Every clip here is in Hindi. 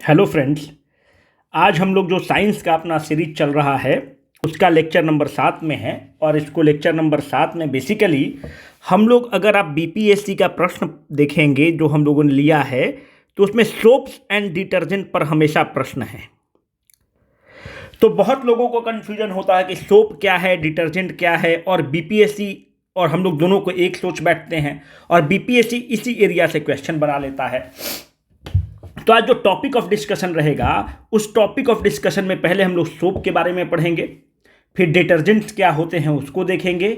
Hello friends. आज हम लोग जो साइंस का अपना सीरीज चल रहा है उसका लेक्चर नंबर 7 में है। और इसको लेक्चर नंबर 7 में बेसिकली हम लोग अगर आप बीपीएससी का प्रश्न देखेंगे जो हम लोगों ने लिया है तो उसमें सोप्स एंड डिटर्जेंट पर हमेशा प्रश्न है। तो बहुत लोगों को कन्फ्यूजन होता है कि सोप क्या है, डिटर्जेंट क्या है, और बीपीएससी और हम लोग दोनों को एक सोच बैठते हैं और बीपीएससी इसी एरिया से क्वेश्चन बना लेता है। तो आज जो टॉपिक ऑफ डिस्कशन रहेगा उस टॉपिक ऑफ डिस्कशन में पहले हम लोग सोप के बारे में पढ़ेंगे, फिर डिटर्जेंट्स क्या होते हैं उसको देखेंगे,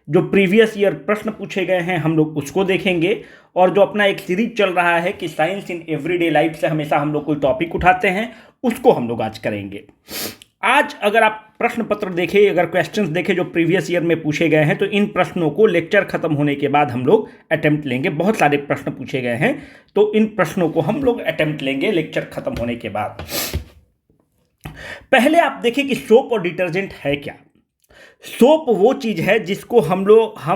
जो प्रीवियस ईयर प्रश्न पूछे गए हैं हम लोग उसको देखेंगे, और जो अपना एक सीरीज चल रहा है कि साइंस इन एवरीडे लाइफ से हमेशा हम लोग कोई टॉपिक उठाते हैं उसको हम लोग आज करेंगे। आज अगर आप प्रश्न पत्र देखें, अगर क्वेश्चंस देखें जो प्रीवियस ईयर में पूछे गए हैं, तो इन प्रश्नों को लेक्चर खत्म होने के बाद हम लोग अटेम्प्ट लेंगे। बहुत सारे प्रश्न पूछे गए हैं तो इन प्रश्नों को हम लोग अटेम्प्ट लेंगे लेक्चर खत्म होने के बाद। पहले आप देखिए कि सोप और डिटर्जेंट है क्या। सोप वो चीज है जिसको हम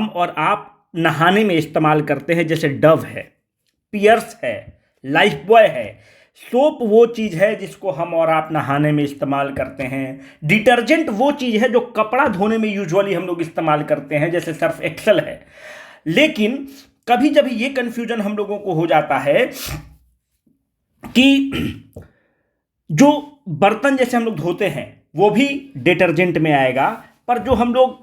और आप नहाने में इस्तेमाल करते हैं, जैसे डव है, पियर्स है, लाइफ बॉय है। सोप वो चीज है जिसको हम और आप नहाने में इस्तेमाल करते हैं। डिटर्जेंट वो चीज है जो कपड़ा धोने में यूजुअली हम लोग इस्तेमाल करते हैं, जैसे सर्फ एक्सेल है। लेकिन कभी जब ये कंफ्यूजन हम लोगों को हो जाता है कि जो बर्तन जैसे हम लोग धोते हैं वो भी डिटर्जेंट में आएगा, पर जो हम लोग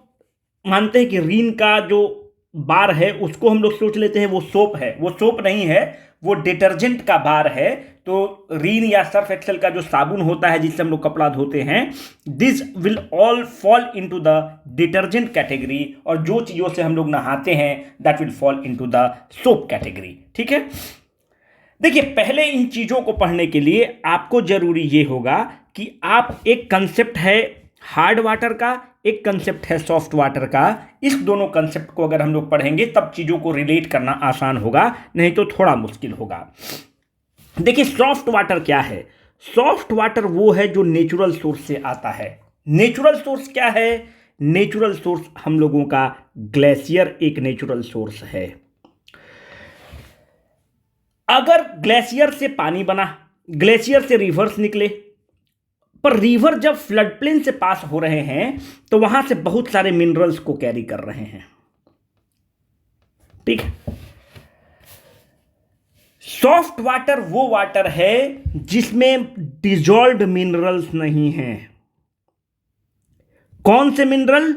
मानते हैं कि रीन का जो बार है उसको हम लोग सोच लेते हैं वो सोप है। वो सोप नहीं है, वो डिटर्जेंट का बार है। तो रीन या सर्फ एक्सेल का जो साबुन होता है जिससे हम लोग कपड़ा धोते हैं, this will all fall into the detergent category, और जो चीजों से हम लोग नहाते हैं that will fall into the soap category. ठीक है, देखिए पहले इन चीजों को पढ़ने के लिए आपको जरूरी ये होगा कि आप, एक कंसेप्ट है हार्ड वाटर का, एक कंसेप्ट है सॉफ्ट वाटर का। इस दोनों कंसेप्ट को अगर हम लोग पढ़ेंगे तब चीजों को रिलेट करना आसान होगा, नहीं तो थोड़ा मुश्किल होगा। देखिए सॉफ्ट वाटर क्या है। सॉफ्ट वाटर वो है जो नेचुरल सोर्स से आता है। नेचुरल सोर्स क्या है? नेचुरल सोर्स हम लोगों का ग्लेशियर एक नेचुरल सोर्स है। अगर ग्लेशियर से पानी बना, ग्लेशियर से रिवर्स निकले, पर रिवर जब फ्लड प्लेन से पास हो रहे हैं तो वहां से बहुत सारे मिनरल्स को कैरी कर रहे हैं। ठीक है, सॉफ्ट वाटर वो वाटर है जिसमें डिजॉल्व्ड मिनरल्स नहीं हैं। कौन से मिनरल?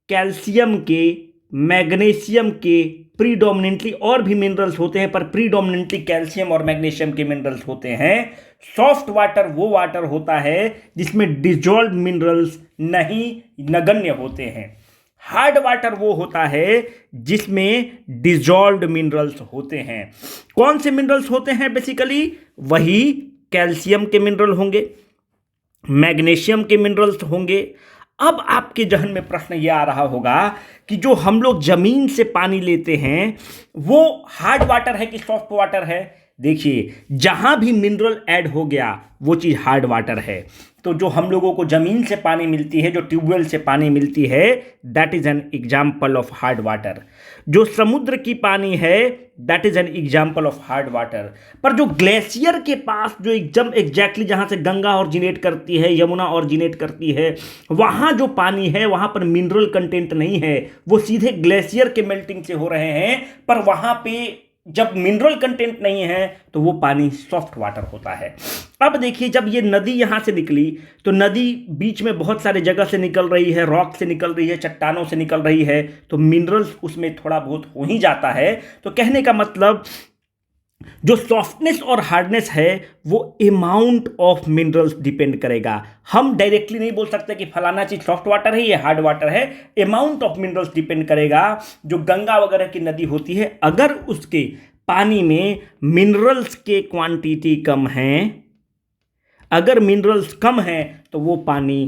कैल्शियम के, मैग्नीशियम के, प्रीडोमिनेंटली और भी मिनरल्स होते हैं पर प्रीडोमिनेंटली कैल्शियम और मैग्नीशियम के मिनरल्स होते हैं। सॉफ्ट वाटर वो वाटर होता है जिसमें डिजॉल्व्ड मिनरल्स नहीं, नगण्य होते हैं। हार्ड वाटर वो होता है जिसमें डिजॉल्व्ड मिनरल्स होते हैं। कौन से मिनरल्स होते हैं? बेसिकली वही कैल्शियम के मिनरल होंगे, मैग्नीशियम के मिनरल्स होंगे। अब आपके जहन में प्रश्न यह आ रहा होगा कि जो हम लोग जमीन से पानी लेते हैं वो हार्ड वाटर है कि सॉफ्ट वाटर है? देखिए जहां भी मिनरल ऐड हो गया वो चीज हार्ड वाटर है। तो जो हम लोगों को जमीन से पानी मिलती है, जो ट्यूबवेल से पानी मिलती है, that is an example of hard water. जो समुद्र की पानी है that is an example of hard water. पर जो ग्लेशियर के पास जो एकदम एग्जैक्टली जहां से गंगा ऑरिजिनेट करती है, यमुना ऑरिजिनेट करती है, वहां जो पानी है वहां पर मिनरल कंटेंट नहीं है, वो सीधे ग्लेशियर के मेल्टिंग से हो रहे हैं। पर वहां पे जब मिनरल कंटेंट नहीं है तो वो पानी सॉफ्ट वाटर होता है। अब देखिए जब ये नदी यहां से निकली तो नदी बीच में बहुत सारे जगह से निकल रही है, रॉक से निकल रही है, चट्टानों से निकल रही है, तो मिनरल्स उसमें थोड़ा बहुत हो ही जाता है। तो कहने का मतलब जो सॉफ्टनेस और हार्डनेस है वो अमाउंट ऑफ मिनरल्स डिपेंड करेगा। हम डायरेक्टली नहीं बोल सकते कि फलाना चीज सॉफ्ट वाटर है ये हार्ड वाटर है। अमाउंट ऑफ मिनरल्स डिपेंड करेगा। जो गंगा वगैरह की नदी होती है, अगर उसके पानी में मिनरल्स के क्वांटिटी कम है, अगर मिनरल्स कम है तो वो पानी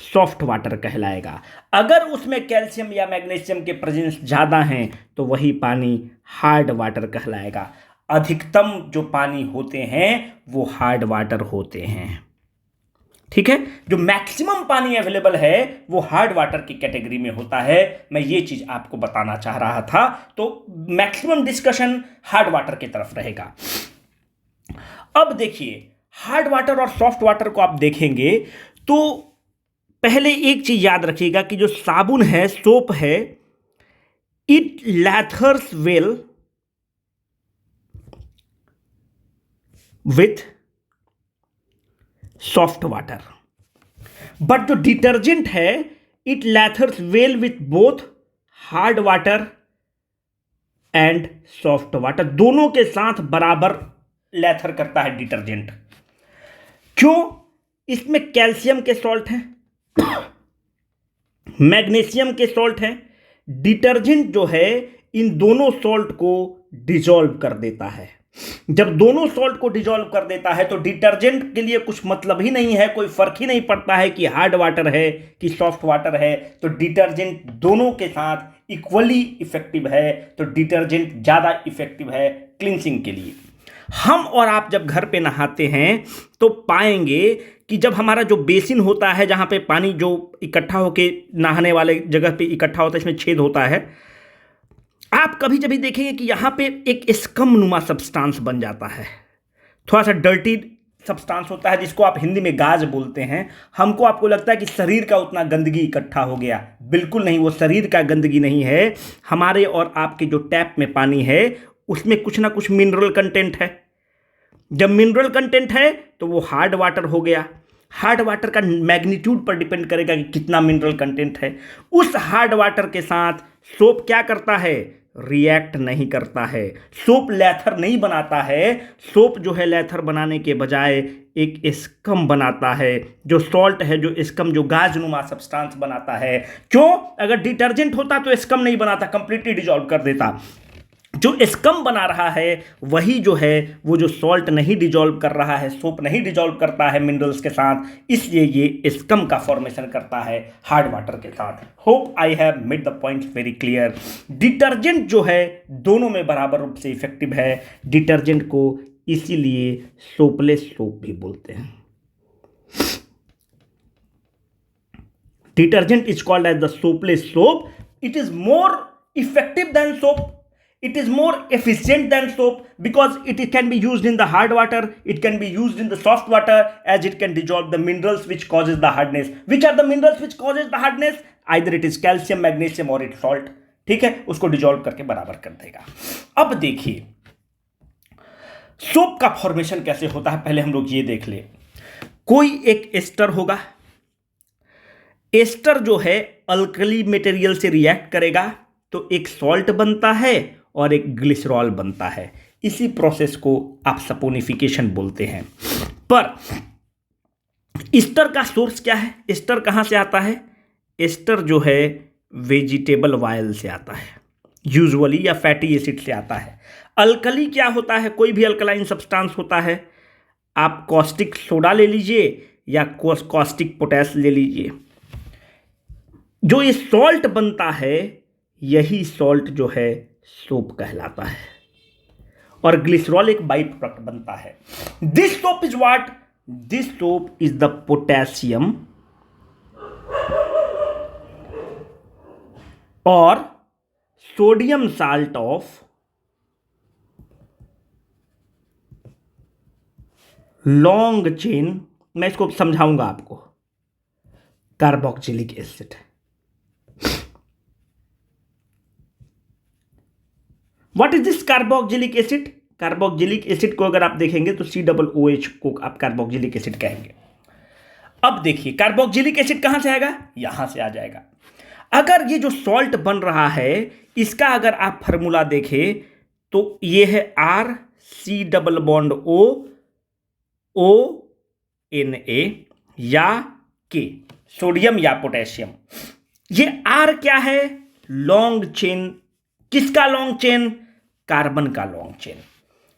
सॉफ्ट वाटर कहलाएगा। अगर उसमें कैल्शियम या मैग्नीशियम के प्रेजेंस ज्यादा हैं तो वही पानी हार्ड वाटर कहलाएगा। अधिकतम जो पानी होते हैं वो हार्ड वाटर होते हैं। ठीक है, जो मैक्सिमम पानी अवेलेबल है वो हार्ड वाटर की कैटेगरी में होता है। मैं ये चीज आपको बताना चाह रहा था। तो मैक्सिमम डिस्कशन हार्ड वाटर की तरफ रहेगा। अब देखिए हार्ड वाटर और सॉफ्ट वाटर को आप देखेंगे तो पहले एक चीज याद रखिएगा कि जो साबुन है, सोप है, it lathers well with soft water, but जो डिटर्जेंट है it lathers well with both hard water and soft water, दोनों के साथ बराबर लैथर करता है डिटर्जेंट। क्यों? इसमें कैल्शियम के सॉल्ट हैं, मैग्नीशियम के सॉल्ट हैं। डिटर्जेंट जो है इन दोनों सॉल्ट को डिसॉल्व कर देता है। जब दोनों सॉल्ट को डिसॉल्व कर देता है तो डिटर्जेंट के लिए कुछ मतलब ही नहीं है, कोई फर्क ही नहीं पड़ता है कि हार्ड वाटर है कि सॉफ्ट वाटर है, तो डिटर्जेंट दोनों के साथ इक्वली इफेक्टिव है, तो डिटर्जेंट ज़्यादा इफेक्टिव है क्लिनसिंग के लिए। हम और आप जब घर पे नहाते हैं तो पाएंगे कि जब हमारा जो बेसिन होता है, जहाँ पे पानी जो इकट्ठा होके नहाने वाले जगह पे इकट्ठा होता है, इसमें छेद होता है, आप कभी कभी देखेंगे कि यहाँ पे एक स्कम नुमा सब्सटेंस बन जाता है, थोड़ा सा डर्टी सब्सटेंस होता है जिसको आप हिंदी में गाज बोलते हैं। हमको आपको लगता है कि शरीर का उतना गंदगी इकट्ठा हो गया, बिल्कुल नहीं, वो शरीर का गंदगी नहीं है। हमारे और आपके जो टैप में पानी है उसमें कुछ ना कुछ मिनरल कंटेंट है। जब मिनरल कंटेंट है तो वो हार्ड वाटर हो गया। हार्ड वाटर का मैग्नीट्यूड पर डिपेंड करेगा कि कितना मिनरल कंटेंट है। उस हार्ड वाटर के साथ सोप क्या करता है? रिएक्ट नहीं करता है। सोप लैथर नहीं बनाता है। सोप जो है लैथर बनाने के बजाय एक स्कम बनाता है, जो सॉल्ट है, जो स्कम, जो गाजनुमा सब्सटेंस बनाता है। क्यों? अगर डिटर्जेंट होता तो स्कम नहीं बनाता, कंप्लीटली डिसॉल्व कर देता। जो स्कम बना रहा है वही जो है वो जो सॉल्ट नहीं डिसॉल्व कर रहा है, सोप नहीं डिसॉल्व करता है मिनरल्स के साथ, इसलिए ये स्कम का फॉर्मेशन करता है हार्ड वाटर के साथ। Hope I have made the points very clear. Detergent जो है दोनों में बराबर रूप से इफेक्टिव है। डिटर्जेंट को इसीलिए सोपलेस सोप भी बोलते हैं। Detergent is called as the soapless soap. It is more effective than soap. It is more efficient than soap because it can be used in the hard water, it can be used in the soft water, as it can dissolve the minerals which causes the hardness. Which are the minerals which causes the hardness? Either it is calcium, magnesium or it's salt. ठीक है, उसको डिसॉल्व करके बराबर कर देगा। अब देखिए सोप का फॉर्मेशन कैसे होता है, पहले हम लोग ये देख ले। कोई एक एस्टर होगा, एस्टर जो है अल्कली मटेरियल से रिएक्ट करेगा तो एक सॉल्ट बनता है और एक ग्लिसरॉल बनता है। इसी प्रोसेस को आप सपोनिफिकेशन बोलते हैं। पर एस्टर का सोर्स क्या है? एस्टर कहां से आता है? एस्टर जो है वेजिटेबल ऑयल से आता है यूजुअली, या फैटी एसिड से आता है। अल्कली क्या होता है? कोई भी अल्कलाइन सब्सटेंस होता है। आप कॉस्टिक सोडा ले लीजिए या कॉस्टिक पोटैश ले लीजिए, जो ये सॉल्ट बनता है यही सॉल्ट जो है सोप कहलाता है, और ग्लिसरॉल एक बाई प्रोडक्ट बनता है। This soap is what? This soap is the potassium और sodium salt of long chain, मैं इसको समझाऊंगा आपको, carboxylic acid. What is this carboxylic acid? Carboxylic acid को अगर आप देखेंगे तो COOH को आप कार्बोक्सिलिक एसिड कहेंगे। अब देखिए कार्बोक्सिलिक एसिड कहां से आएगा? यहां से आ जाएगा। अगर ये जो सॉल्ट बन रहा है इसका अगर आप फॉर्मूला देखें तो ये है RC+ONA या K, सोडियम या पोटेशियम। ये R क्या है? Long chain. किसका लॉन्ग चेन? कार्बन का लॉन्ग चेन।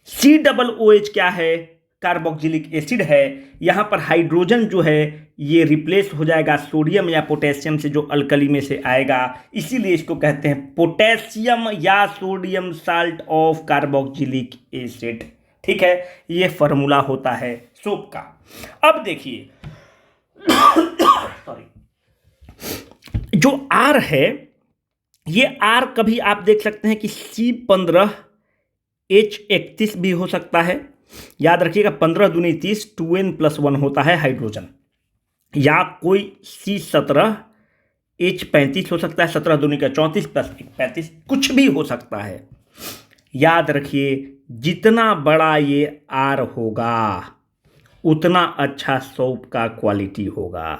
COOH क्या है? कार्बोक्सिलिक एसिड है। यहां पर हाइड्रोजन जो है ये रिप्लेस हो जाएगा सोडियम या पोटेशियम से, जो अल्कली में से आएगा, इसीलिए इसको कहते हैं पोटेशियम या sodium salt of carboxylic acid. ठीक है, ये फॉर्मूला होता है सोप का। अब देखिए सॉरी, जो R है ये R कभी आप देख सकते हैं कि C15H31 भी हो सकता है, याद रखिएगा 15 दूनी 30, 2n+1 होता है हाइड्रोजन, या कोई C17H35 हो सकता है, 17 दूनी का 34 + 1 35, कुछ भी हो सकता है। याद रखिए जितना बड़ा ये R होगा उतना अच्छा सोप का क्वालिटी होगा।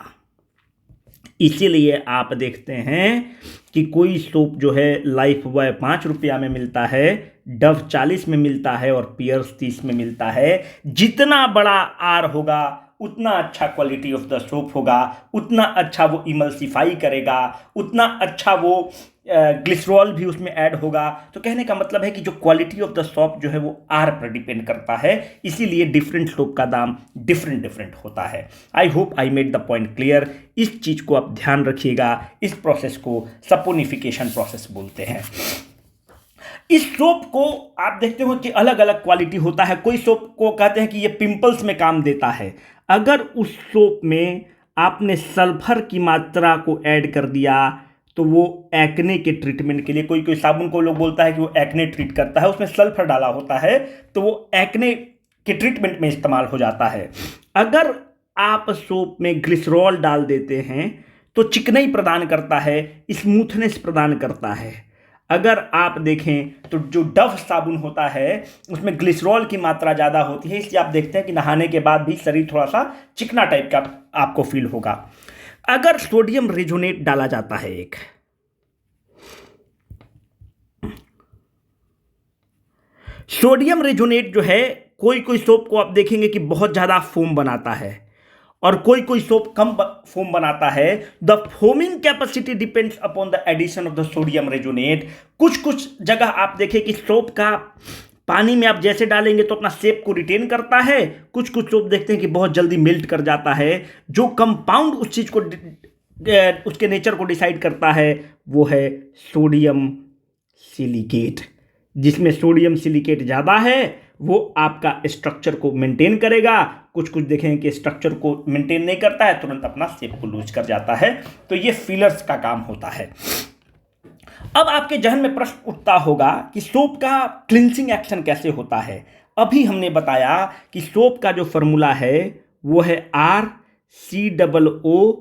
इसीलिए आप देखते हैं कि कोई सोप जो है लाइफ बॉय 5 रुपया में मिलता है, डव 40 में मिलता है और पियर्स 30 में मिलता है। जितना बड़ा आर होगा उतना अच्छा क्वालिटी ऑफ द सोप होगा, उतना अच्छा वो इमल्सिफाई करेगा, उतना अच्छा वो ग्लिसरॉल भी उसमें ऐड होगा। तो कहने का मतलब है कि जो क्वालिटी ऑफ द सोप जो है वो आर पर डिपेंड करता है, इसीलिए डिफरेंट सोप का दाम डिफरेंट डिफरेंट होता है। I hope I made the point clear. इस चीज को आप ध्यान रखिएगा। इस प्रोसेस को सपोनिफिकेशन प्रोसेस बोलते हैं। इस सोप को आप देखते हो कि अलग अलग क्वालिटी होता है। कोई सोप को कहते हैं कि ये पिंपल्स में काम देता है। अगर उस सोप में आपने सल्फर की मात्रा को ऐड कर दिया तो वो एक्ने के ट्रीटमेंट के लिए, कोई कोई साबुन को लोग बोलता है कि वो एक्ने ट्रीट करता है, उसमें सल्फर डाला होता है तो वो एक्ने के ट्रीटमेंट में इस्तेमाल हो जाता है। अगर आप सोप में ग्लिसरॉल डाल देते हैं तो चिकनाई प्रदान करता है, स्मूथनेस प्रदान करता है। अगर आप देखें तो जो डव साबुन होता है उसमें ग्लिसरॉल की मात्रा ज़्यादा होती है, इसलिए आप देखते हैं कि नहाने के बाद भी शरीर थोड़ा सा चिकना टाइप का आपको फील होगा। अगर सोडियम रेजोनेट डाला जाता है, एक सोडियम रेजोनेट जो है, कोई कोई सोप को आप देखेंगे कि बहुत ज़्यादा फोम बनाता है और कोई कोई सोप कम फोम बनाता है। The foaming capacity depends upon the addition of the sodium resinate. कुछ कुछ जगह आप देखें कि सोप का पानी में आप जैसे डालेंगे तो अपना शेप को रिटेन करता है, कुछ कुछ सोप देखते हैं कि बहुत जल्दी मेल्ट कर जाता है। जो कंपाउंड उस चीज को उसके नेचर को डिसाइड करता है वो है सोडियम सिलिकेट। जिसमें सोडियम सिलिकेट ज़्यादा है वो आपका स्ट्रक्चर को मेंटेन करेगा, कुछ कुछ देखें कि स्ट्रक्चर को मेंटेन नहीं करता है, तुरंत अपना शेप को लूज कर जाता है। तो ये फिलर्स का काम होता है। अब आपके जहन में प्रश्न उठता होगा कि सोप का क्लिंसिंग एक्शन कैसे होता है। अभी हमने बताया कि सोप का जो फॉर्मूला है वो है RCOO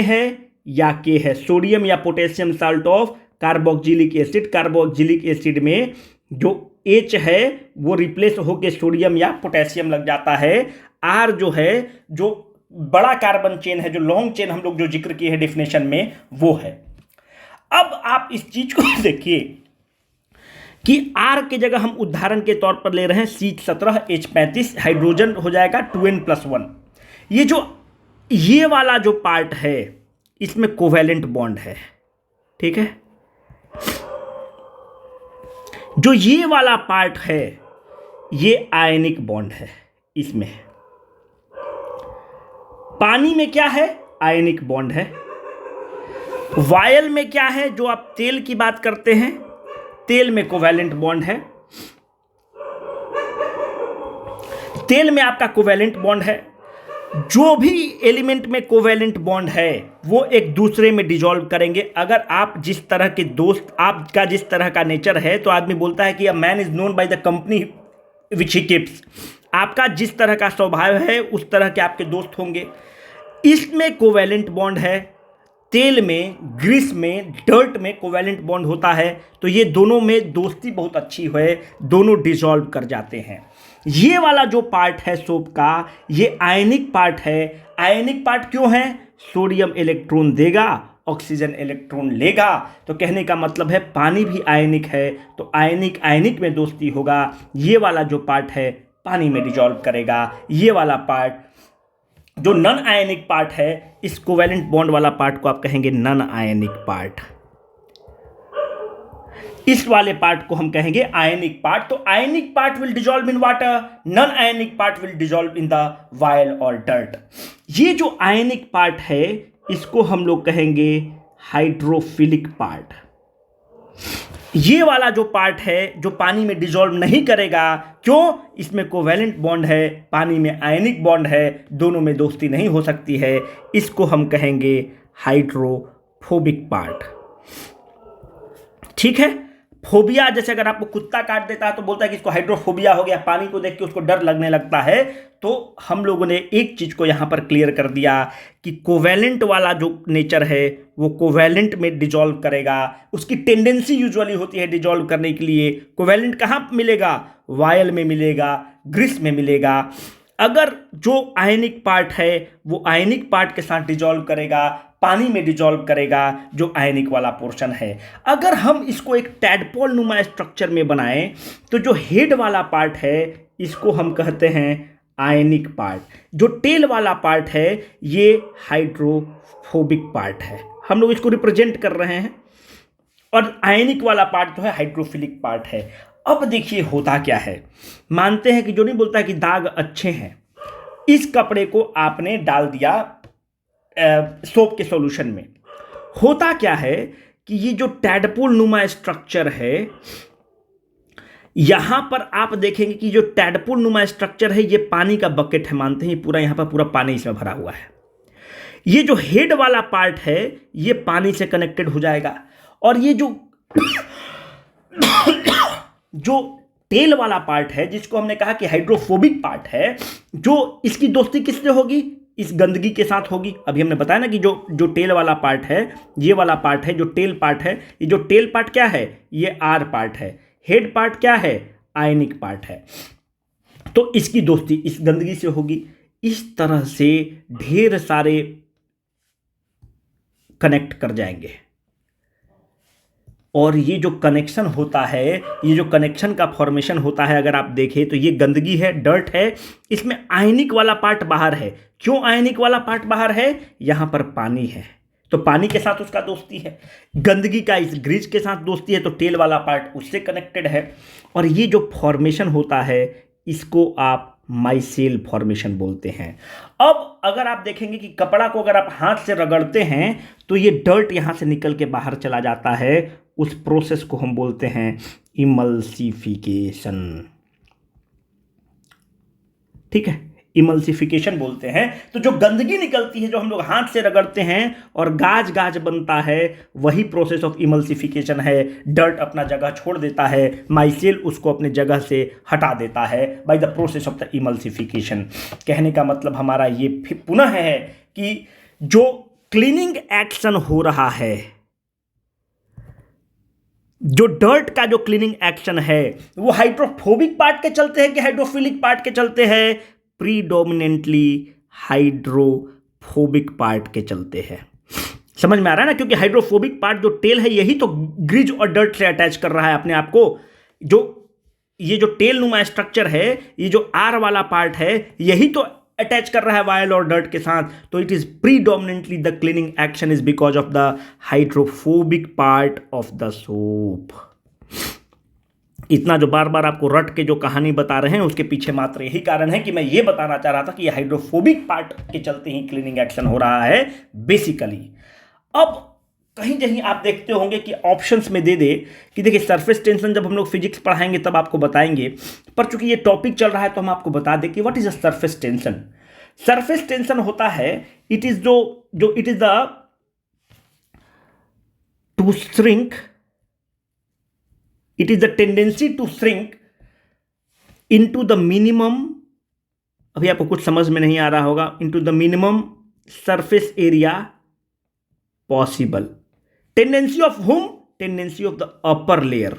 है या K है, सोडियम या potassium salt of carboxylic acid. Carboxylic acid में जो H है वो रिप्लेस होकर सोडियम या पोटेशियम लग जाता है। R जो है, जो बड़ा कार्बन चेन है, जो लॉन्ग चेन हम लोग जो जिक्र किए हैं डेफिनेशन में, वो है। अब आप इस चीज को देखिए कि R के जगह हम उदाहरण के तौर पर ले रहे हैं C17H35, हाइड्रोजन हो जाएगा 2n+1। ये वाला जो पार्ट है इसमें कोवेलेंट बॉन्ड है, ठीक है। जो ये वाला पार्ट है ये आयनिक बॉन्ड है। इसमें पानी में क्या है? आयनिक बॉन्ड है। वायल में क्या है? जो आप तेल की बात करते हैं, तेल में कोवेलेंट बॉन्ड है। तेल में आपका कोवेलेंट बॉन्ड है। जो भी एलिमेंट में कोवेलेंट बॉन्ड है वो एक दूसरे में डिसॉल्व करेंगे। अगर आप जिस तरह के दोस्त, आपका जिस तरह का नेचर है, तो आदमी बोलता है कि a man is known by the company which he keeps. आपका जिस तरह का स्वभाव है उस तरह के आपके दोस्त होंगे। इसमें कोवेलेंट बॉन्ड है। तेल में, ग्रीस में, डर्ट में कोवेलेंट बॉन्ड होता है। तो ये दोनों में दोस्ती बहुत अच्छी है, दोनों डिसॉल्व कर जाते हैं। ये वाला जो पार्ट है सोप का, ये आयनिक पार्ट है। आयनिक पार्ट क्यों है? सोडियम इलेक्ट्रॉन देगा, ऑक्सीजन इलेक्ट्रॉन लेगा। तो कहने का मतलब है पानी भी आयनिक है, तो आयनिक आयनिक में दोस्ती होगा। ये वाला जो पार्ट है पानी में डिसॉल्व करेगा। ये वाला पार्ट जो नॉन आयनिक पार्ट है, इस कोवेलेंट बॉन्ड वाला पार्ट को आप कहेंगे नॉन आयनिक पार्ट। इस वाले पार्ट को हम कहेंगे आयनिक पार्ट। तो ionic part will dissolve in water, non ionic part will dissolve in the oil और डर्ट। ये जो आयनिक पार्ट है इसको हम लोग कहेंगे हाइड्रोफिलिक पार्ट। ये वाला जो पार्ट है जो पानी में डिसॉल्व नहीं करेगा, क्यों? इसमें कोवेलेंट बॉन्ड है, पानी में आयनिक बॉन्ड है, दोनों में दोस्ती नहीं हो सकती है। इसको हम कहेंगे हाइड्रोफोबिक पार्ट, ठीक है। फोबिया, जैसे अगर आपको कुत्ता काट देता है तो बोलता है कि इसको हाइड्रोफोबिया हो गया, पानी को देख के उसको डर लगने लगता है। तो हम लोगों ने एक चीज को यहां पर क्लियर कर दिया कि कोवैलेंट वाला जो नेचर है वो कोवैलेंट में डिजॉल्व करेगा, उसकी टेंडेंसी यूजुअली होती है डिजॉल्व करने के लिए। कोवैलेंट कहां मिलेगा? वायल में मिलेगा, ग्रिस में मिलेगा। अगर जो आयनिक पार्ट है वो आयनिक पार्ट के साथ डिजॉल्व करेगा, पानी में डिजॉल्व करेगा जो आयनिक वाला पोर्शन है। अगर हम इसको एक टैडपोल नुमा स्ट्रक्चर में बनाएं तो जो हेड वाला पार्ट है इसको हम कहते हैं आयनिक पार्ट, जो टेल वाला पार्ट है ये हाइड्रोफोबिक पार्ट है। हम लोग इसको रिप्रेजेंट कर रहे हैं, और आयनिक वाला पार्ट जो है हाइड्रोफिलिक पार्ट है। अब देखिए होता क्या है, मानते हैं कि जो नहीं बोलता कि दाग अच्छे हैं, इस कपड़े को आपने डाल दिया सोप के सॉल्यूशन में। होता क्या है कि ये जो टैडपोल नुमा स्ट्रक्चर है, यहां पर आप देखेंगे कि जो टैडपोल नुमा स्ट्रक्चर है ये पानी का बकेट है, मानते हैं पूरा यहां पर पूरा पानी इसमें भरा हुआ है। ये जो हेड वाला पार्ट है ये पानी से कनेक्टेड हो जाएगा, और ये जो टेल वाला पार्ट है जिसको हमने कहा कि हाइड्रोफोबिक पार्ट है, जो इसकी दोस्ती किससे होगी? इस गंदगी के साथ होगी। अभी हमने बताया ना कि जो टेल वाला पार्ट है, ये वाला पार्ट है जो टेल पार्ट है, ये जो टेल पार्ट क्या है? ये आर पार्ट है। हेड पार्ट क्या है? आयनिक पार्ट है। तो इसकी दोस्ती इस गंदगी से होगी। इस तरह से ढेर सारे कनेक्ट कर जाएंगे, और ये जो कनेक्शन होता है, ये जो कनेक्शन का फॉर्मेशन होता है, अगर आप देखें तो ये गंदगी है, डर्ट है, इसमें आयनिक वाला पार्ट बाहर है। क्यों आयनिक वाला पार्ट बाहर है? यहां पर पानी है तो पानी के साथ उसका दोस्ती है, गंदगी का इस ग्रीज के साथ दोस्ती है, तो टेल वाला पार्ट उससे कनेक्टेड है। और ये जो फॉर्मेशन होता है इसको आप माइसेल फॉर्मेशन बोलते हैं। अब अगर आप देखेंगे कि कपड़ा को अगर आप हाथ से रगड़ते हैं तो ये डर्ट यहां से निकल के बाहर चला जाता है, उस प्रोसेस को हम बोलते हैं इमल्सिफिकेशन। ठीक है, इमल्सिफिकेशन बोलते हैं। तो जो गंदगी निकलती है, जो हम लोग हाथ से रगड़ते हैं और गाज गाज बनता है, वही प्रोसेस ऑफ इमल्सिफिकेशन है। डर्ट अपना जगह छोड़ देता है, माइसेल उसको अपने जगह से हटा देता है by the process of the emulsification. कहने का मतलब हमारा ये पुनः है कि जो क्लीनिंग एक्शन हो रहा है, जो डर्ट का जो क्लीनिंग एक्शन है, वो हाइड्रोफोबिक पार्ट के चलते हैं कि हाइड्रोफिलिक पार्ट के चलते हैं? प्रीडोमिनेंटली हाइड्रोफोबिक पार्ट के चलते हैं। समझ में आ रहा है ना? क्योंकि हाइड्रोफोबिक पार्ट जो टेल है यही तो ग्रिज और डर्ट से अटैच कर रहा है अपने आप को। ये जो टेल नुमा स्ट्रक्चर है, ये जो आर वाला पार्ट है, यही तो अटैच कर रहा है वायल और डर्ट के साथ। तो it is predominantly the cleaning action is because of the hydrophobic part of the soap. इतना जो बार बार आपको रट के जो कहानी बता रहे हैं उसके पीछे मात्र यही कारण है कि मैं ये बताना चाह रहा था कि ये हाइड्रोफोबिक पार्ट के चलते ही क्लीनिंग एक्शन हो रहा है बेसिकली। अब कहीं कहीं आप देखते होंगे कि ऑप्शंस में दे दे कि देखिए सरफेस टेंशन जब हम लोग फिजिक्स पढ़ाएंगे तब आपको बताएंगे, पर चूंकि ये टॉपिक चल रहा है तो हम आपको बता दें कि what is a surface tension. Surface tension होता है, इट इज जो it is the two shrink, it is the tendency to shrink into the minimum, अभी आपको कुछ समझ में नहीं आ रहा होगा, into the minimum surface area possible. Tendency of whom? Tendency of the upper layer.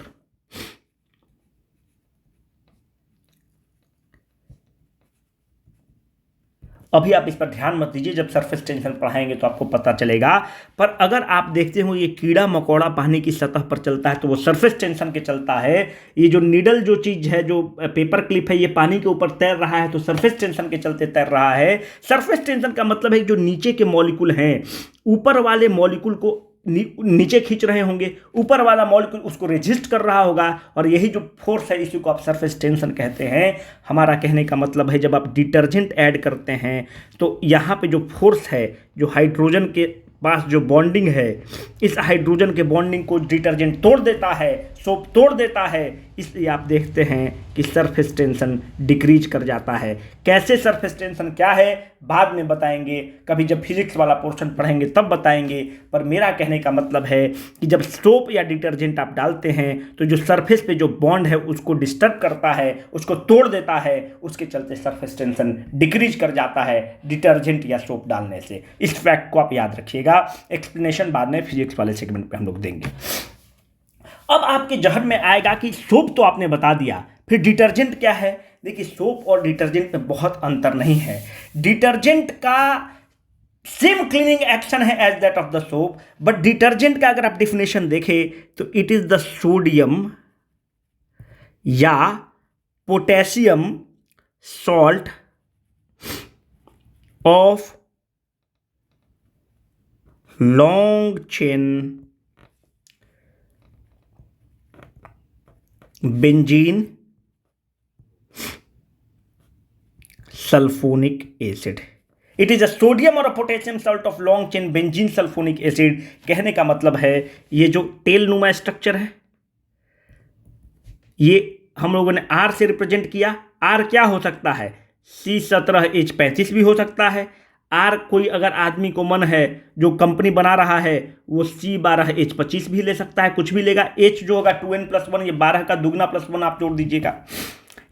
अभी आप इस पर ध्यान मत दीजिए, जब सरफेस टेंशन पढ़ाएंगे तो आपको पता चलेगा। पर अगर आप देखते हो ये कीड़ा मकोड़ा पानी की सतह पर चलता है तो वो सरफेस टेंशन के चलता है। ये जो नीडल जो चीज़ है, जो पेपर क्लिप है, ये पानी के ऊपर तैर रहा है तो सरफेस टेंशन के चलते तैर रहा है। सरफेस टेंशन का मतलब है जो नीचे के मॉलिक्यूल हैं, ऊपर वाले मॉलिक्यूल को नीचे खींच रहे होंगे, ऊपर वाला मॉलिक्यूल उसको रेजिस्ट कर रहा होगा, और यही जो फोर्स है इसी को आप सरफेस टेंशन कहते हैं। हमारा कहने का मतलब है जब आप डिटर्जेंट ऐड करते हैं तो यहाँ पे जो फोर्स है, जो हाइड्रोजन के पास जो बॉन्डिंग है, इस हाइड्रोजन के बॉन्डिंग को डिटर्जेंट तोड़ देता है, सोप तोड़ देता है, इसलिए आप देखते हैं कि सरफेस टेंशन डिक्रीज कर जाता है। कैसे सरफेस टेंशन क्या है बाद में बताएंगे, कभी जब फिजिक्स वाला पोर्शन पढ़ेंगे तब बताएंगे। पर मेरा कहने का मतलब है कि जब सोप या डिटर्जेंट आप डालते हैं तो जो सरफेस पे जो बॉन्ड है उसको डिस्टर्ब करता है, उसको तोड़ देता है, उसके चलते सरफेस टेंशन डिक्रीज कर जाता है डिटर्जेंट या सोप डालने से। इस फैक्ट को आप याद रखिएगा, एक्सप्लेनेशन बाद में फिजिक्स वाले सेगमेंट में हम लोग देंगे। अब आपके जहन में आएगा कि सोप तो आपने बता दिया, फिर डिटर्जेंट क्या है। देखिए, सोप और डिटर्जेंट में बहुत अंतर नहीं है। डिटर्जेंट का सेम क्लीनिंग एक्शन है as that of the soap, but detergent का अगर आप डेफिनेशन देखें तो इट इज द सोडियम या potassium salt of long chain benzene sulphonic acid. It is a sodium और a potassium salt of long chain benzene sulphonic acid. कहने का मतलब है ये जो टेल नुमा स्ट्रक्चर है, ये हम लोगों ने R से रिप्रेजेंट किया। R क्या हो सकता है, C17H35 भी हो सकता है। R कोई अगर आदमी को मन है, जो कंपनी बना रहा है, वो C12H25 भी ले सकता है, कुछ भी लेगा। H जो होगा 2n+1, ये 12 का दुगना +1 आप जोड़ दीजिएगा।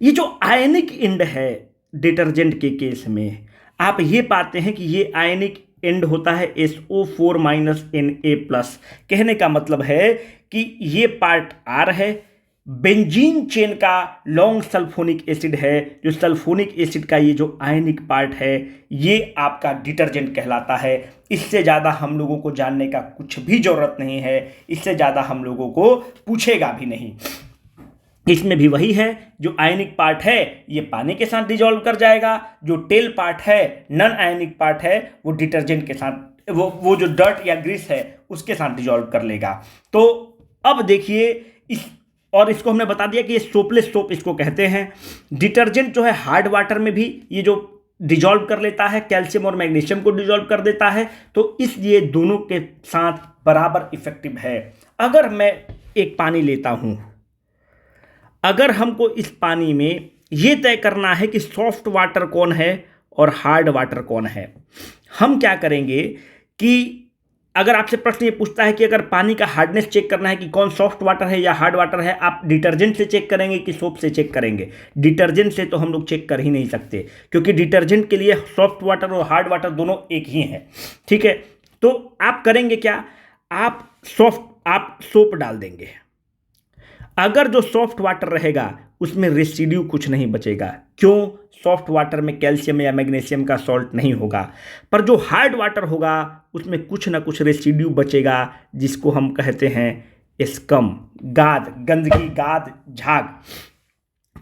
ये जो आयनिक एंड है डिटर्जेंट के केस में, आप ये पाते हैं कि ये आयनिक एंड होता है SO4 Na+। कहने का मतलब है कि ये पार्ट R है, बेंजीन चेन का लॉन्ग सल्फोनिक एसिड है, जो सल्फोनिक एसिड का ये जो आयनिक पार्ट है, ये आपका डिटर्जेंट कहलाता है। इससे ज़्यादा हम लोगों को जानने का कुछ भी ज़रूरत नहीं है, इससे ज़्यादा हम लोगों को पूछेगा भी नहीं। इसमें भी वही है, जो आयनिक पार्ट है ये पानी के साथ डिजॉल्व कर जाएगा, जो टेल पार्ट है, नॉन आयनिक पार्ट है, वो डिटर्जेंट के साथ, वो जो डर्ट या ग्रीस है उसके साथ डिजॉल्व कर लेगा। तो अब देखिए और इसको हमने बता दिया कि ये सोपलेस सोप इसको कहते हैं। डिटर्जेंट जो है हार्ड वाटर में भी ये जो डिजॉल्व कर लेता है, कैल्शियम और मैग्नीशियम को डिजॉल्व कर देता है, तो इसलिए दोनों के साथ बराबर इफेक्टिव है। अगर मैं एक पानी लेता हूं, अगर हमको इस पानी में ये तय करना है कि सॉफ्ट वाटर कौन है और हार्ड वाटर कौन है, हम क्या करेंगे कि अगर आपसे प्रश्न ये पूछता है कि अगर पानी का हार्डनेस चेक करना है कि कौन सॉफ्ट वाटर है या हार्ड वाटर है, आप डिटर्जेंट से चेक करेंगे कि सोप से चेक करेंगे। डिटर्जेंट से तो हम लोग चेक कर ही नहीं सकते, क्योंकि डिटर्जेंट के लिए सॉफ्ट वाटर और हार्ड वाटर दोनों एक ही हैं। ठीक है, तो आप करेंगे क्या, आप सोप डाल देंगे। अगर जो सॉफ्ट वाटर रहेगा उसमें रेसिड्यू कुछ नहीं बचेगा। क्यों? सॉफ्ट वाटर में कैल्शियम या मैग्नीशियम का सॉल्ट नहीं होगा। पर जो हार्ड वाटर होगा उसमें कुछ ना कुछ रेसिड्यू बचेगा, जिसको हम कहते हैं स्कम, गाद, गंदगी, गाद, झाग।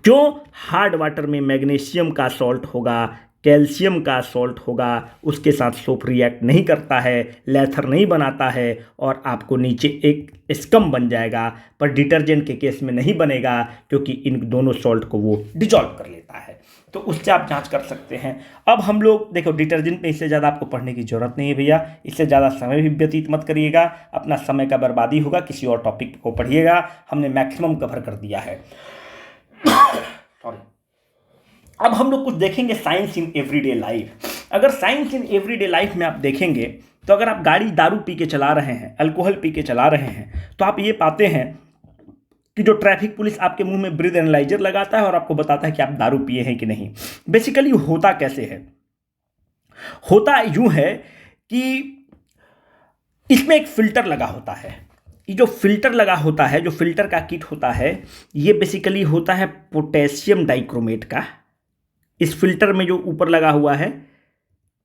क्यों? हार्ड वाटर में मैग्नीशियम का सॉल्ट होगा, कैल्शियम का सॉल्ट होगा, उसके साथ सोप रिएक्ट नहीं करता है, लेथर नहीं बनाता है और आपको नीचे एक स्कम बन जाएगा। पर डिटर्जेंट के केस में नहीं बनेगा, क्योंकि इन दोनों सॉल्ट को वो डिजॉल्व कर लेता है। तो उससे आप जांच कर सकते हैं। अब हम लोग देखो, डिटर्जेंट में इससे ज़्यादा आपको पढ़ने की ज़रूरत नहीं है भैया, इससे ज़्यादा समय भी व्यतीत मत करिएगा, अपना समय का बर्बादी होगा। किसी और टॉपिक को पढ़िएगा, हमने मैक्सिमम कवर कर दिया है। सॉरी। अब हम लोग कुछ देखेंगे साइंस इन एवरीडे लाइफ। अगर साइंस इन एवरीडे लाइफ में आप देखेंगे तो अगर आप गाड़ी दारू पी के चला रहे हैं, अल्कोहल पी के चला रहे हैं, तो आप ये पाते हैं कि जो ट्रैफिक पुलिस आपके मुंह में ब्रीथ एनालाइजर लगाता है और आपको बताता है कि आप दारू पिए हैं कि नहीं। बेसिकली होता कैसे है, होता यूं है कि इसमें एक फिल्टर लगा होता है। ये जो फिल्टर लगा होता है, जो फिल्टर का किट होता है, ये बेसिकली होता है पोटेशियम डाइक्रोमेट का। इस फिल्टर में जो ऊपर लगा हुआ है,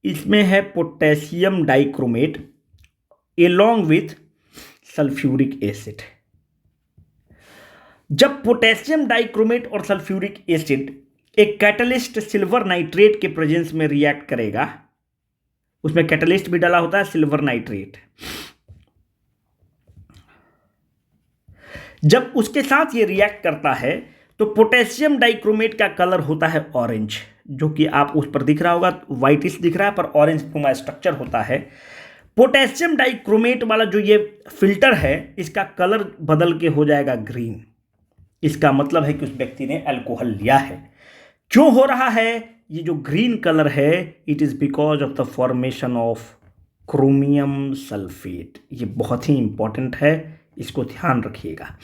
इसमें है potassium dichromate along with sulphuric acid. जब पोटेशियम डाइक्रोमेट और सल्फ्यूरिक एसिड एक कैटलिस्ट सिल्वर नाइट्रेट के प्रेजेंस में रिएक्ट करेगा, उसमें कैटलिस्ट भी डाला होता है सिल्वर नाइट्रेट, जब उसके साथ ये रिएक्ट करता है तो पोटेशियम डाइक्रोमेट का कलर होता है ऑरेंज, जो कि आप उस पर दिख रहा होगा, व्हाइटिश दिख रहा है पर ऑरेंज पूरा स्ट्रक्चर होता है। पोटेशियम डाइक्रोमेट वाला जो ये फिल्टर है इसका कलर बदल के हो जाएगा ग्रीन। इसका मतलब है कि उस व्यक्ति ने अल्कोहल लिया है। क्यों हो रहा है ये जो ग्रीन कलर है? It is because of the formation of chromium sulphate. ये बहुत ही इंपॉर्टेंट है, इसको ध्यान रखिएगा।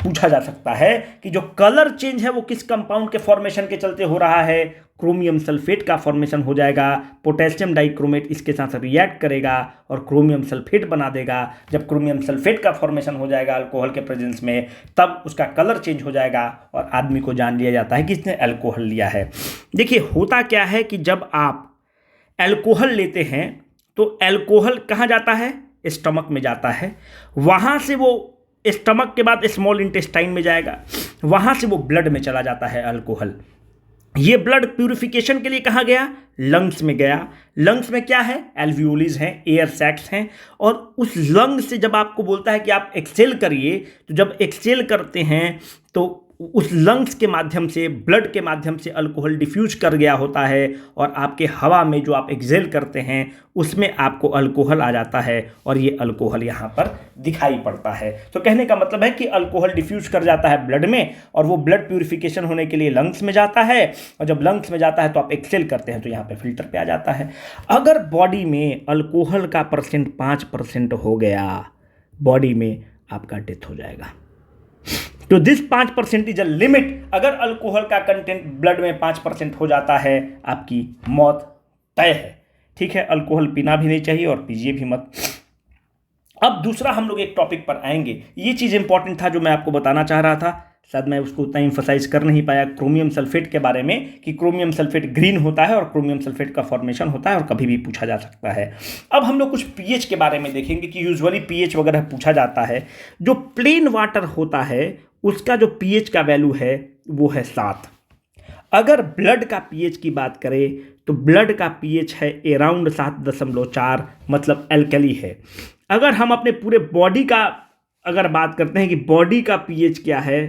पूछा जा सकता है कि जो कलर चेंज है वो किस कंपाउंड के फॉर्मेशन के चलते हो रहा है? क्रोमियम सल्फेट का फॉर्मेशन हो जाएगा। पोटेशियम डाइक्रोमेट इसके साथ रिएक्ट करेगा और क्रोमियम सल्फेट बना देगा। जब क्रोमियम सल्फेट का फॉर्मेशन हो जाएगा अल्कोहल के प्रेजेंस में, तब उसका कलर चेंज हो जाएगा और आदमी को जान लिया जाता है कि इसने अल्कोहल लिया है। देखिए होता क्या है कि जब आप अल्कोहल लेते हैं तो अल्कोहल कहाँ जाता है? स्टमक में जाता है। वहाँ से वो स्टमक के बाद स्मॉल इंटेस्टाइन में जाएगा, वहाँ से वो ब्लड में चला जाता है अल्कोहल। ये ब्लड प्यूरिफिकेशन के लिए कहाँ गया? लंग्स में गया। लंग्स में क्या है? एल्वियोलिज हैं, एयर सैक्स हैं। और उस लंग से जब आपको बोलता है कि आप एक्सेल करिए, तो जब एक्सेल करते हैं तो उस लंग्स के माध्यम से, ब्लड के माध्यम से अल्कोहल डिफ्यूज कर गया होता है और आपके हवा में जो आप एक्सेल करते हैं उसमें आपको अल्कोहल आ जाता है और ये अल्कोहल यहाँ पर दिखाई पड़ता है। तो कहने का मतलब है कि अल्कोहल डिफ्यूज कर जाता है ब्लड में और वो ब्लड प्यूरिफिकेशन होने के लिए लंग्स में जाता है, और जब लंग्स में जाता है तो आप एक्सेल करते हैं तो यहाँ पे फिल्टर पे आ जाता है। अगर बॉडी में अल्कोहल का परसेंट 5% हो गया, बॉडी में आपका डेथ हो जाएगा। तो दिस 5% इज अ लिमिट। अगर अल्कोहल का कंटेंट ब्लड में 5% हो जाता है, आपकी मौत तय है। ठीक है, अल्कोहल पीना भी नहीं चाहिए और पीजिए भी मत। अब दूसरा हम लोग एक टॉपिक पर आएंगे। ये चीज़ इंपॉर्टेंट था जो मैं आपको बताना चाह रहा था, शायद मैं उसको उतना एम्फसाइज कर नहीं पाया, क्रोमियम सल्फेट के बारे में, कि क्रोमियम सल्फेट ग्रीन होता है और क्रोमियम सल्फेट का फॉर्मेशन होता है और कभी भी पूछा जा सकता है। अब हम लोग कुछ पीएच के बारे में देखेंगे कि यूजुअली पीएच वगैरह पूछा जाता है। जो प्लेन वाटर होता है उसका जो पीएच का वैल्यू है वो है 7। अगर ब्लड का पीएच की बात करें तो ब्लड का पीएच है अराउंड 7.4, मतलब एल्कली है। अगर हम अपने पूरे बॉडी का अगर बात करते हैं कि बॉडी का पीएच क्या है,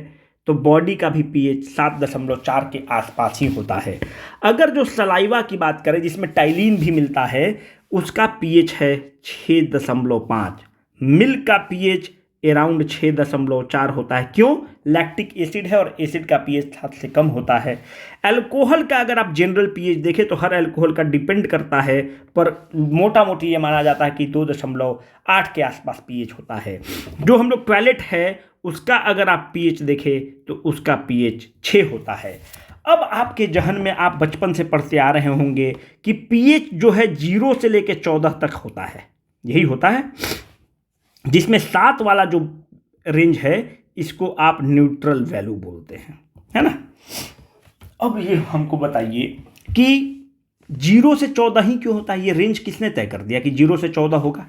तो बॉडी का भी पीएच 7.4 के आसपास ही होता है। अगर जो सलाइवा की बात करें जिसमें टाइलिन भी मिलता है, उसका पीएच है 6.5। मिल्क का पीएच अराउंड 6.4 होता है। क्यों? लैक्टिक एसिड है और एसिड का पीएच 7 से कम होता है। अल्कोहल का अगर आप जनरल पीएच देखें तो हर अल्कोहल का डिपेंड करता है, पर मोटा मोटी ये माना जाता है कि 2.8 के आसपास पीएच होता है। जो हम लोग टॉयलेट है उसका अगर आप पीएच देखें तो उसका पीएच 6 होता है। अब आपके जहन में आप बचपन से पढ़ते आ रहे होंगे कि पीएच जो है 0 से लेकर 14 तक होता है, यही होता है, जिसमें 7 वाला जो रेंज है इसको आप न्यूट्रल वैल्यू बोलते हैं, है ना। अब ये हमको बताइए कि 0 से 14 ही क्यों होता है? ये रेंज किसने तय कर दिया कि 0 से 14 होगा?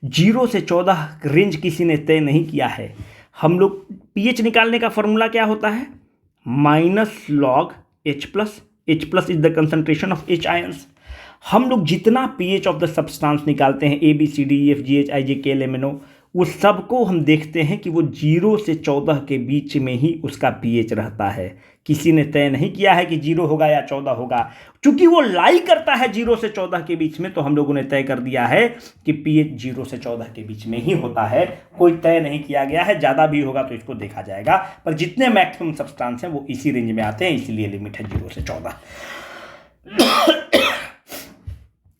0 से 14 रेंज किसी ने तय नहीं किया है। हम लोग पीएच निकालने का फॉर्मूला क्या होता है? -log H+। H+ is the concentration of H ions. हम लोग जितना पीएच ऑफ द सब्सटेंस निकालते हैं, ABCDEFGH IJK LMNO, वो सबको हम देखते हैं कि वो 0 से 14 के बीच में ही उसका पीएच रहता है। किसी ने तय नहीं किया है कि 0 होगा या 14 होगा। चूंकि वो लाई करता है 0 से 14 के बीच में, तो हम लोगों ने तय कर दिया है कि पीएच 0 से 14 के बीच में ही होता है। कोई तय नहीं किया गया है, ज़्यादा भी होगा तो इसको देखा जाएगा, पर जितने मैक्सिमम सब्सटेंस हैं वो इसी रेंज में आते हैं, इसीलिए लिमिट है 0 से 14।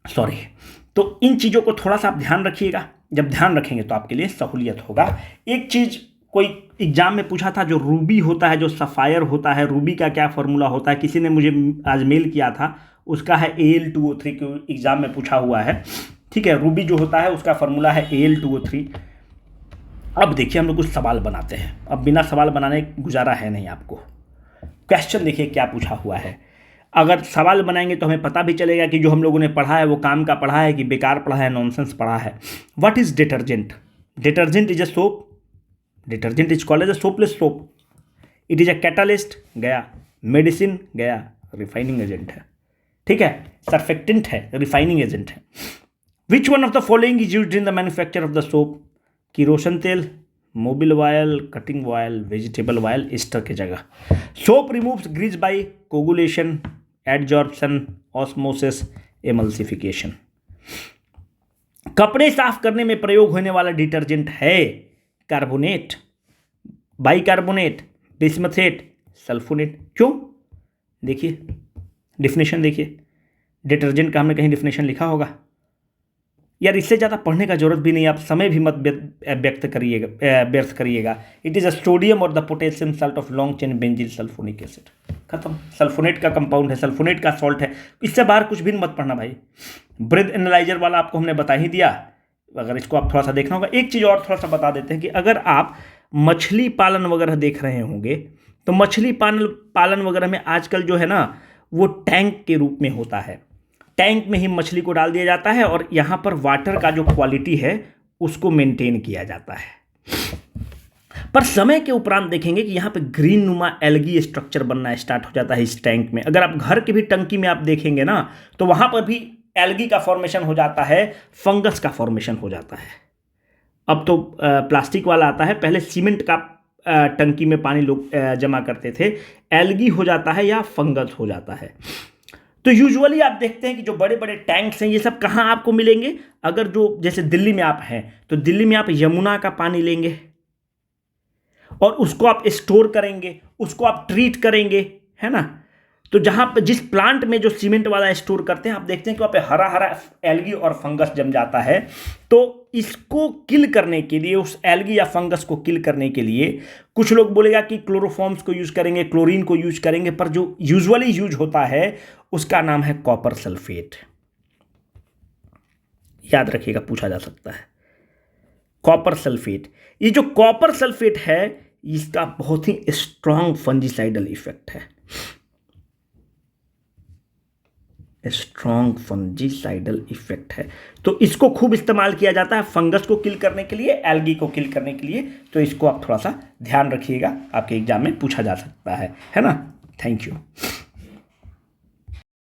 सॉरी। तो इन चीज़ों को थोड़ा सा आप ध्यान रखिएगा। जब ध्यान रखेंगे तो आपके लिए सहूलियत होगा। एक चीज़ कोई एग्जाम में पूछा था, जो रूबी होता है, जो सफ़ायर होता है, रूबी का क्या फॉर्मूला होता है? किसी ने मुझे आज मेल किया था, उसका है Al2O3, को एग्जाम में पूछा हुआ है। ठीक है, रूबी जो होता है उसका फॉर्मूला है Al2O3। अब देखिए हम लोग कुछ सवाल बनाते हैं। अब बिना सवाल बनाने गुजारा है नहीं आपको। क्वेश्चन देखिए क्या पूछा हुआ है। अगर सवाल बनाएंगे तो हमें पता भी चलेगा कि जो हम लोगों ने पढ़ा है वो काम का पढ़ा है कि बेकार पढ़ा है, नॉनसेंस पढ़ा है। What is detergent? Detergent is a soap. Detergent is called as a soapless soap. It is a catalyst, गया। मेडिसिन, गया। रिफाइनिंग एजेंट है। ठीक है, सर्फेक्टेंट है, रिफाइनिंग एजेंट है। Which one of the following is used in the manufacture of the soap? Kerosene तेल, Mobil oil, cutting oil, vegetable oil, ester की जगह। Soap removes grease by coagulation, adsorption, osmosis, emulsification. कपड़े साफ करने में प्रयोग होने वाला डिटर्जेंट है कार्बोनेट, बाइकार्बोनेट, बिस्मथेट, सल्फोनेट। क्यों? देखिए डिफिनेशन देखिए, डिटर्जेंट का हमने कहीं डिफिनेशन लिखा होगा यार? इससे ज़्यादा पढ़ने का जरूरत भी नहीं, आप समय भी मत व्यर्थ करिएगा। इट इज़ अ सोडियम और the potassium salt of long chain बेंजील sulphonic acid. खत्म। सल्फोनेट का कंपाउंड है, सल्फोनेट का सॉल्ट है, इससे बाहर कुछ भी मत पढ़ना भाई। ब्रेथ एनालाइजर वाला आपको हमने बता ही दिया, अगर इसको आप थोड़ा सा देखना होगा। एक चीज़ और थोड़ा सा बता देते हैं कि अगर आप मछली पालन वगैरह देख रहे होंगे तो मछली पालन वगैरह में आजकल जो है ना वो टैंक के रूप में होता है। टैंक में ही मछली को डाल दिया जाता है और यहाँ पर वाटर का जो क्वालिटी है उसको मेंटेन किया जाता है। पर समय के उपरांत देखेंगे कि यहाँ पे ग्रीन नुमा एल्गी स्ट्रक्चर बनना स्टार्ट हो जाता है इस टैंक में। अगर आप घर के भी टंकी में आप देखेंगे ना तो वहाँ पर भी एल्गी का फॉर्मेशन हो जाता है, फंगस का फॉर्मेशन हो जाता है। अब तो प्लास्टिक वाला आता है, पहले सीमेंट का टंकी में पानी लोग जमा करते थे, एल्गी हो जाता है या फंगस हो जाता है। तो यूजुअली आप देखते हैं कि जो बड़े बड़े टैंक्स हैं ये सब कहाँ आपको मिलेंगे? अगर जो जैसे दिल्ली में आप हैं तो दिल्ली में आप यमुना का पानी लेंगे और उसको आप स्टोर करेंगे, उसको आप ट्रीट करेंगे, है ना? तो जहाँ पर जिस प्लांट में जो सीमेंट वाला स्टोर करते हैं आप देखते हैं कि वहाँ पे हरा हरा एल्गी और फंगस जम जाता है। तो इसको किल करने के लिए, उस एल्गी या फंगस को किल करने के लिए कुछ लोग बोलेगा कि क्लोरोफॉर्म्स को यूज करेंगे, क्लोरीन को यूज करेंगे, पर जो यूजुअली यूज होता है उसका नाम है कॉपर सल्फेट। याद रखिएगा, पूछा जा सकता है कॉपर सल्फेट। ये जो कॉपर सल्फेट है इसका बहुत ही स्ट्रॉन्ग फंजीसाइडल इफेक्ट है, स्ट्रॉन्ग फंजीसाइडल इफेक्ट है। तो इसको खूब इस्तेमाल किया जाता है फंगस को किल करने के लिए, एल्गी को किल करने के लिए। तो इसको आप थोड़ा सा ध्यान रखिएगा, आपके एग्जाम में पूछा जा सकता है ना? Thank you.